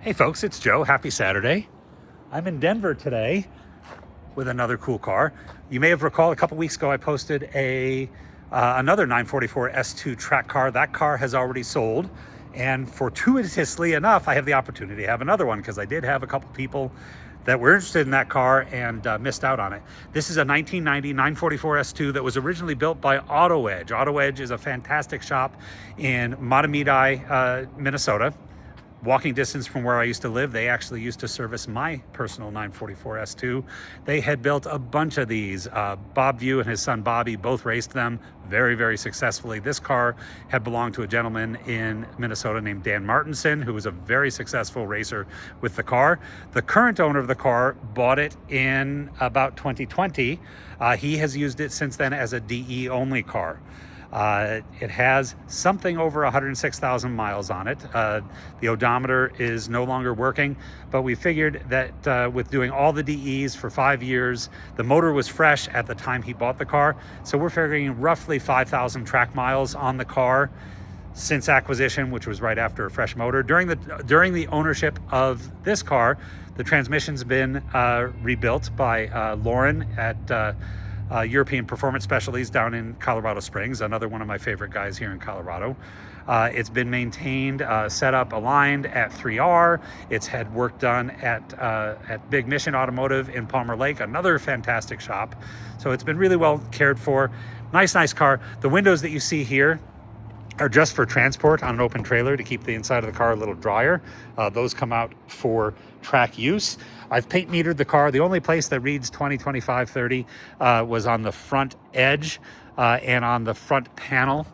Hey folks, it's Joe. Happy Saturday. I'm in Denver today with another cool car. You may have recalled a couple weeks ago I posted another 944 S2 track car. That car has already sold, and fortuitously enough, I have the opportunity to have another one because I did have a couple people that were interested in that car and missed out on it. This is a 1990 944 S2 that was originally built by Auto Edge. Auto Edge is a fantastic shop in Matamidi, Minnesota. Walking distance from where I used to live. They actually used to service my personal 944 S2. They had built a bunch of these. Bob View and his son Bobby both raced them very, very successfully. This car had belonged to a gentleman in Minnesota named Dan Martinson, who was a very successful racer with the car. The current owner of the car bought it in about 2020. He has used it since then as a DE only car. It has something over 106,000 miles on it. The odometer is no longer working, but we figured that with doing all the DEs for 5 years, the motor was fresh at the time he bought the car. So we're figuring roughly 5,000 track miles on the car since acquisition, which was right after a fresh motor. During the ownership of this car, the transmission's been rebuilt by Lauren at European Performance Specialties down in Colorado Springs, another one of my favorite guys here in Colorado. It's been maintained, set up, aligned at 3R. It's had work done at Big Mission Automotive in Palmer Lake, another fantastic shop. So it's been really well cared for. Nice car. The windows that you see here are just for transport on an open trailer to keep the inside of the car a little drier. Those come out for track use. I've paint metered the car. The only place that reads 20, 25, 30 was on the front edge and on the front panel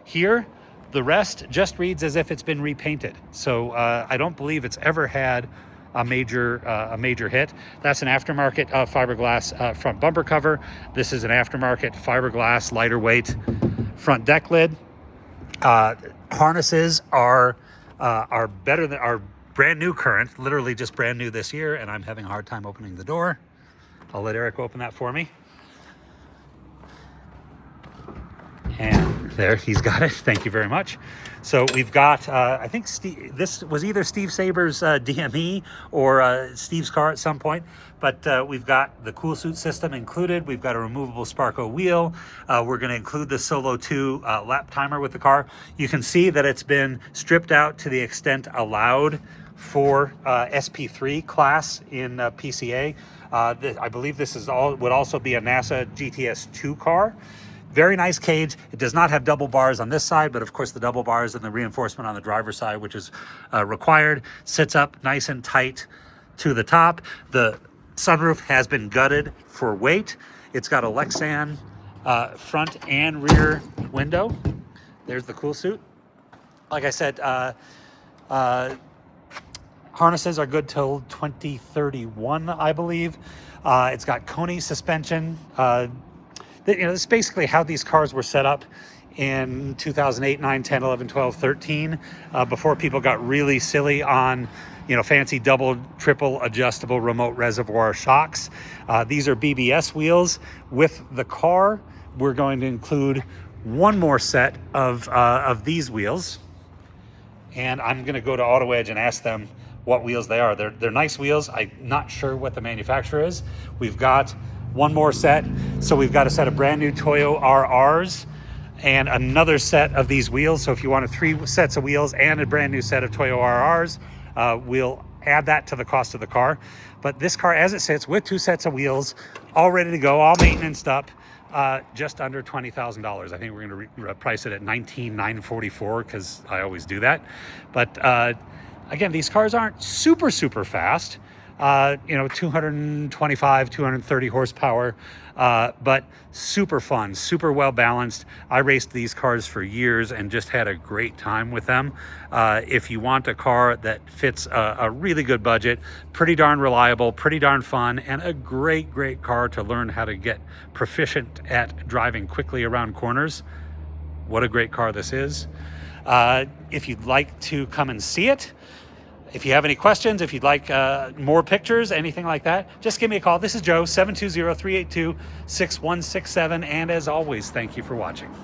here. The rest just reads as if it's been repainted. So I don't believe it's ever had a major hit. That's an aftermarket fiberglass front bumper cover. This is an aftermarket fiberglass lighter weight front deck lid. Harnesses are better than are brand new current, literally just brand new this year, and I'm having a hard time opening the door. I'll let Eric open that for me. And there, he's got it. Thank you very much. So we've got, I think this was either Steve Saber's DME or Steve's car at some point, but we've got the cool suit system included. We've got a removable Sparco wheel. We're going to include the Solo 2 lap timer with the car. You can see that it's been stripped out to the extent allowed for SP3 class in PCA. I believe this would also be a NASA GTS2 car. Very nice cage. It does not have double bars on this side, but of course the double bars and the reinforcement on the driver's side, which is required, sits up nice and tight to the top. The sunroof has been gutted for weight. It's got a lexan front and rear window. There's the cool suit. Like I said, harnesses are good till 2031, I believe. It's got Koni suspension. It's basically how these cars were set up in 2008, 9, 10, 11, 12, 13, before people got really silly on, fancy double, triple adjustable remote reservoir shocks. These are BBS wheels. With the car, we're going to include one more set of these wheels. And I'm going to go to Auto Edge and ask them what wheels they are. They're nice wheels. I'm not sure what the manufacturer is. We've got one more set. So we've got a set of brand new Toyo RRs and another set of these wheels. So if you want 3 sets of wheels and a brand new set of Toyo RRs, we'll add that to the cost of the car. But this car, as it sits with 2 sets of wheels, all ready to go, all maintenanced up, just under $20,000. I think we're going to price it at $19,944 because I always do that. But again, these cars aren't super fast. 225, 230 horsepower, but super fun, super well balanced. I raced these cars for years and just had a great time with them. If you want a car that fits a really good budget, pretty darn reliable, pretty darn fun, and a great car to learn how to get proficient at driving quickly around corners, what a great car this is. If you'd like to come and see it, if you have any questions, if you'd like more pictures, anything like that, just give me a call. This is Joe, 720-382-6167. And as always, thank you for watching.